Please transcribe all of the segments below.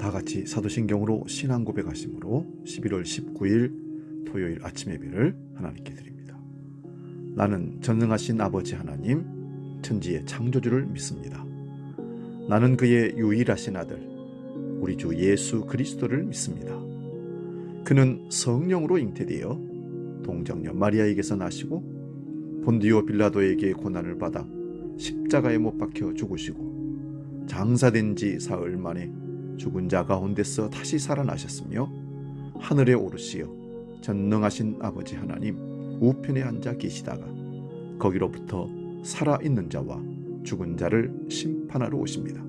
다 같이 사도신경으로 신앙 고백하심으로 11월 19일 토요일 아침 예배를 하나님께 드립니다. 나는 전능하신 아버지 하나님, 천지의 창조주를 믿습니다. 나는 그의 유일하신 아들, 우리 주 예수 그리스도를 믿습니다. 그는 성령으로 잉태되어 동정녀 마리아에게서 나시고 본디오 빌라도에게 고난을 받아 십자가에 못 박혀 죽으시고 장사된 지 사흘 만에 죽은 자 가운데서 다시 살아나셨으며 하늘에 오르시어 전능하신 아버지 하나님 우편에 앉아 계시다가 거기로부터 살아있는 자와 죽은 자를 심판하러 오십니다.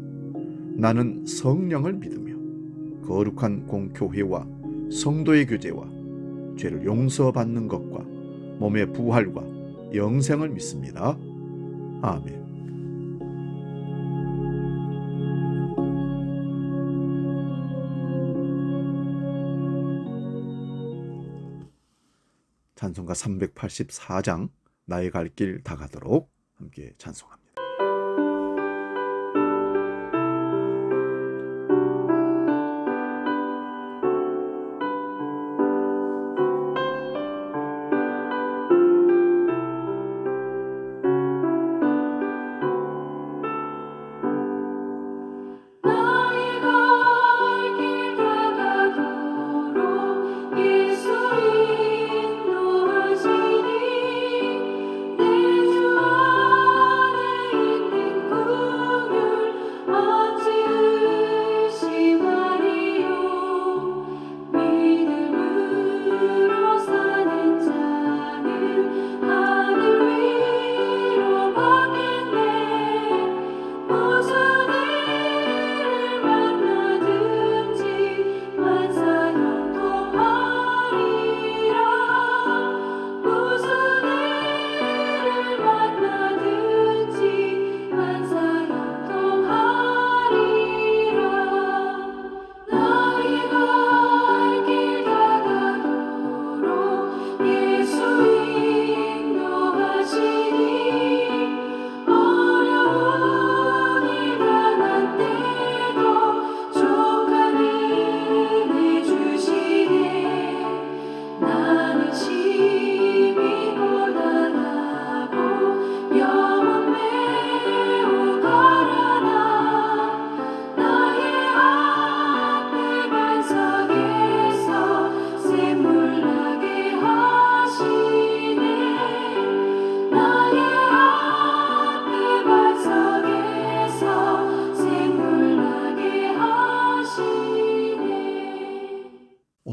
나는 성령을 믿으며 거룩한 공교회와 성도의 교제와 죄를 용서받는 것과 몸의 부활과 영생을 믿습니다. 아멘. 찬송가 384장 나의 갈 길 다 가도록 함께 찬송합니다.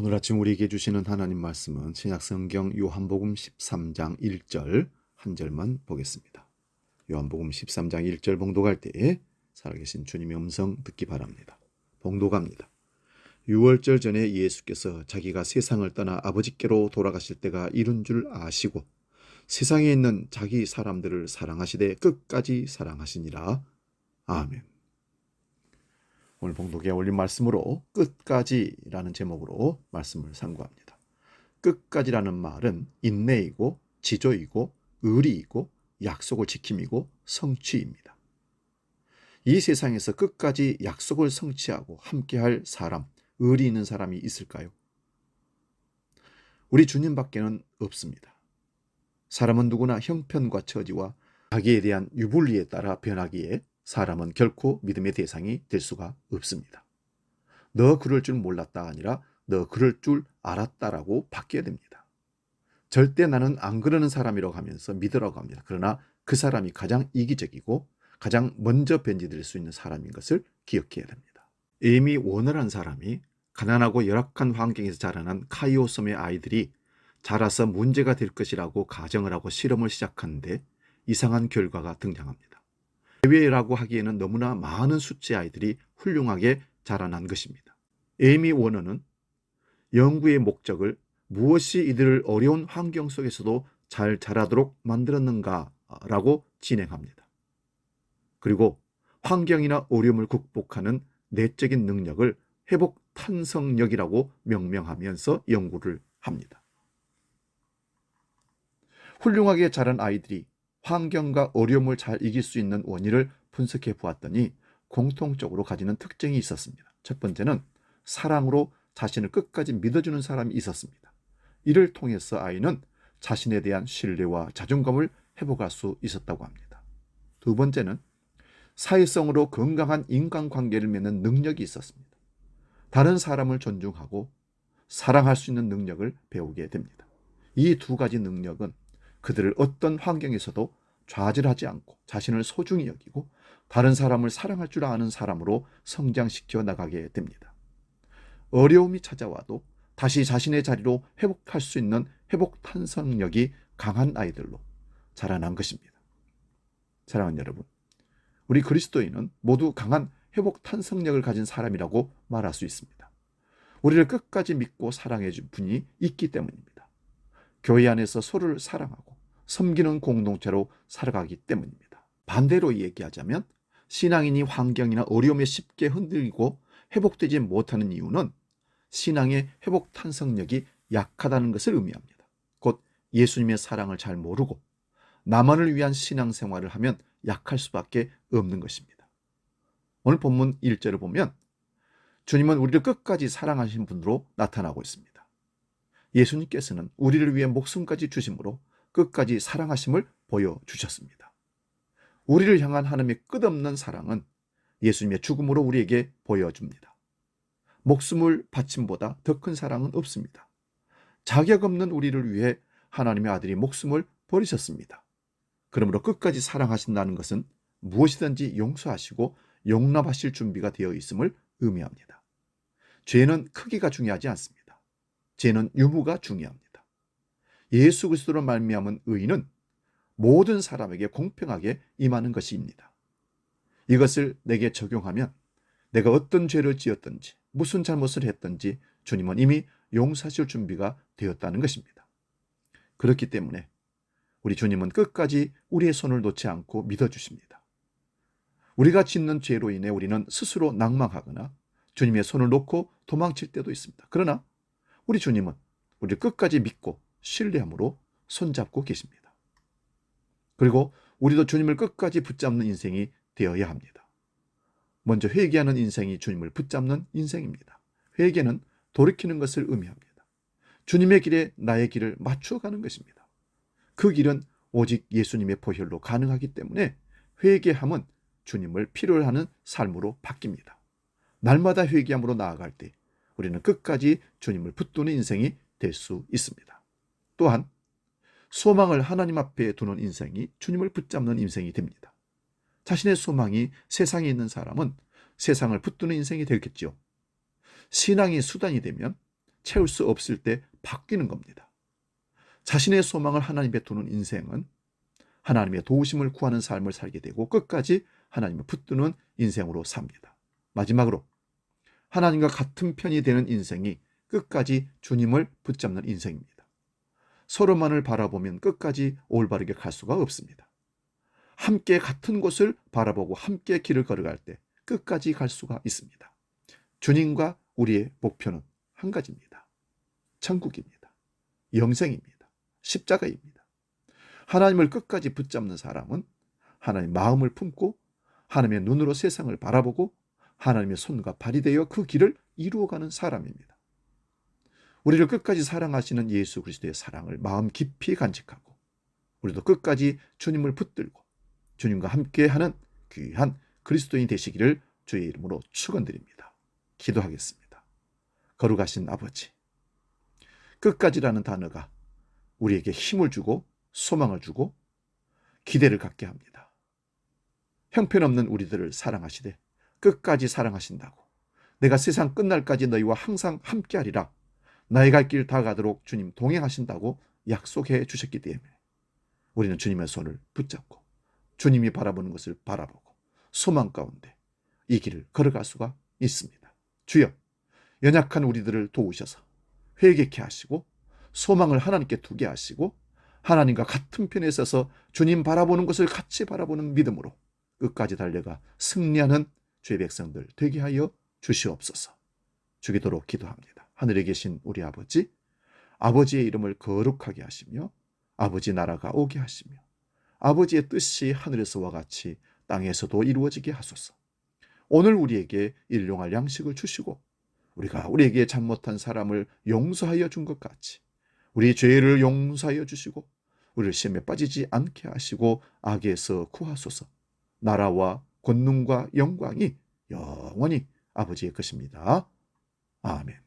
오늘 아침 우리에게 주시는 하나님 말씀은 신약성경 요한복음 13장 1절 한 절만 보겠습니다. 요한복음 13장 1절 봉독할 때에 살아계신 주님의 음성 듣기 바랍니다. 봉독합니다. 유월절 전에 예수께서 자기가 세상을 떠나 아버지께로 돌아가실 때가 이른 줄 아시고 세상에 있는 자기 사람들을 사랑하시되 끝까지 사랑하시니라. 아멘. 오늘 봉독에 올린 말씀으로 끝까지라는 제목으로 말씀을 상고합니다. 끝까지라는 말은 인내이고 지조이고 의리이고 약속을 지킴이고 성취입니다. 이 세상에서 끝까지 약속을 성취하고 함께할 사람, 의리 있는 사람이 있을까요? 우리 주님밖에는 없습니다. 사람은 누구나 형편과 처지와 자기에 대한 유불리에 따라 변하기에 사람은 결코 믿음의 대상이 될 수가 없습니다. 너 그럴 줄 몰랐다 아니라 너 그럴 줄 알았다라고 바뀌어야 됩니다. 절대 나는 안 그러는 사람이라고 하면서 믿으라고 합니다. 그러나 그 사람이 가장 이기적이고 가장 먼저 변질될 수 있는 사람인 것을 기억해야 됩니다. 에이미 워너라는 사람이 가난하고 열악한 환경에서 자라난 카이오 섬의 아이들이 자라서 문제가 될 것이라고 가정을 하고 실험을 시작하는데 이상한 결과가 등장합니다. 대회라고 하기에는 너무나 많은 숫자의 아이들이 훌륭하게 자라난 것입니다. 에이미 워너는 연구의 목적을 무엇이 이들을 어려운 환경 속에서도 잘 자라도록 만들었는가라고 진행합니다. 그리고 환경이나 어려움을 극복하는 내적인 능력을 회복 탄성력이라고 명명하면서 연구를 합니다. 훌륭하게 자란 아이들이 환경과 어려움을 잘 이길 수 있는 원인을 분석해 보았더니 공통적으로 가지는 특징이 있었습니다. 첫 번째는 사랑으로 자신을 끝까지 믿어주는 사람이 있었습니다. 이를 통해서 아이는 자신에 대한 신뢰와 자존감을 회복할 수 있었다고 합니다. 두 번째는 사회성으로 건강한 인간관계를 맺는 능력이 있었습니다. 다른 사람을 존중하고 사랑할 수 있는 능력을 배우게 됩니다. 이 두 가지 능력은 그들을 어떤 환경에서도 좌절하지 않고 자신을 소중히 여기고 다른 사람을 사랑할 줄 아는 사람으로 성장시켜 나가게 됩니다. 어려움이 찾아와도 다시 자신의 자리로 회복할 수 있는 회복 탄성력이 강한 아이들로 자라난 것입니다. 사랑하는 여러분, 우리 그리스도인은 모두 강한 회복 탄성력을 가진 사람이라고 말할 수 있습니다. 우리를 끝까지 믿고 사랑해 줄 분이 있기 때문입니다. 교회 안에서 서로를 사랑하고 섬기는 공동체로 살아가기 때문입니다. 반대로 얘기하자면 신앙인이 환경이나 어려움에 쉽게 흔들리고 회복되지 못하는 이유는 신앙의 회복 탄성력이 약하다는 것을 의미합니다. 곧 예수님의 사랑을 잘 모르고 나만을 위한 신앙생활을 하면 약할 수밖에 없는 것입니다. 오늘 본문 1절을 보면 주님은 우리를 끝까지 사랑하신 분으로 나타나고 있습니다. 예수님께서는 우리를 위해 목숨까지 주심으로 끝까지 사랑하심을 보여주셨습니다. 우리를 향한 하나님의 끝없는 사랑은 예수님의 죽음으로 우리에게 보여줍니다. 목숨을 바침보다 더 큰 사랑은 없습니다. 자격 없는 우리를 위해 하나님의 아들이 목숨을 버리셨습니다. 그러므로 끝까지 사랑하신다는 것은 무엇이든지 용서하시고 용납하실 준비가 되어 있음을 의미합니다. 죄는 크기가 중요하지 않습니다. 죄는 유무가 중요합니다. 예수 그리스도로 말미암은 의는 모든 사람에게 공평하게 임하는 것입니다. 이것을 내게 적용하면 내가 어떤 죄를 지었든지 무슨 잘못을 했든지 주님은 이미 용서하실 준비가 되었다는 것입니다. 그렇기 때문에 우리 주님은 끝까지 우리의 손을 놓지 않고 믿어주십니다. 우리가 짓는 죄로 인해 우리는 스스로 낭망하거나 주님의 손을 놓고 도망칠 때도 있습니다. 그러나 우리 주님은 우리를 끝까지 믿고 신뢰함으로 손잡고 계십니다. 그리고 우리도 주님을 끝까지 붙잡는 인생이 되어야 합니다. 먼저 회개하는 인생이 주님을 붙잡는 인생입니다. 회개는 돌이키는 것을 의미합니다. 주님의 길에 나의 길을 맞춰가는 것입니다. 그 길은 오직 예수님의 보혈로 가능하기 때문에 회개함은 주님을 필요로 하는 삶으로 바뀝니다. 날마다 회개함으로 나아갈 때 우리는 끝까지 주님을 붙드는 인생이 될 수 있습니다. 또한 소망을 하나님 앞에 두는 인생이 주님을 붙잡는 인생이 됩니다. 자신의 소망이 세상에 있는 사람은 세상을 붙드는 인생이 되겠죠. 신앙이 수단이 되면 채울 수 없을 때 바뀌는 겁니다. 자신의 소망을 하나님에 두는 인생은 하나님의 도우심을 구하는 삶을 살게 되고 끝까지 하나님을 붙드는 인생으로 삽니다. 마지막으로 하나님과 같은 편이 되는 인생이 끝까지 주님을 붙잡는 인생입니다. 서로만을 바라보면 끝까지 올바르게 갈 수가 없습니다. 함께 같은 곳을 바라보고 함께 길을 걸어갈 때 끝까지 갈 수가 있습니다. 주님과 우리의 목표는 한 가지입니다. 천국입니다. 영생입니다. 십자가입니다. 하나님을 끝까지 붙잡는 사람은 하나님의 마음을 품고 하나님의 눈으로 세상을 바라보고 하나님의 손과 발이 되어 그 길을 이루어가는 사람입니다. 우리를 끝까지 사랑하시는 예수 그리스도의 사랑을 마음 깊이 간직하고 우리도 끝까지 주님을 붙들고 주님과 함께하는 귀한 그리스도인이 되시기를 주의 이름으로 축원드립니다. 기도하겠습니다. 거룩하신 아버지, 끝까지라는 단어가 우리에게 힘을 주고 소망을 주고 기대를 갖게 합니다. 형편없는 우리들을 사랑하시되 끝까지 사랑하신다고 내가 세상 끝날까지 너희와 항상 함께하리라 나의 갈 길 다 가도록 주님 동행하신다고 약속해 주셨기 때문에 우리는 주님의 손을 붙잡고 주님이 바라보는 것을 바라보고 소망 가운데 이 길을 걸어갈 수가 있습니다. 주여, 연약한 우리들을 도우셔서 회개케 하시고 소망을 하나님께 두게 하시고 하나님과 같은 편에 서서 주님 바라보는 것을 같이 바라보는 믿음으로 끝까지 달려가 승리하는 주의 백성들 되게 하여 주시옵소서. 주기도록 기도합니다. 하늘에 계신 우리 아버지, 아버지의 이름을 거룩하게 하시며 아버지 나라가 오게 하시며 아버지의 뜻이 하늘에서와 같이 땅에서도 이루어지게 하소서. 오늘 우리에게 일용할 양식을 주시고 우리가 우리에게 잘못한 사람을 용서하여 준 것 같이 우리 죄를 용서하여 주시고 우리를 시험에 빠지지 않게 하시고 악에서 구하소서. 나라와 권능과 영광이 영원히 아버지의 것입니다. 아멘.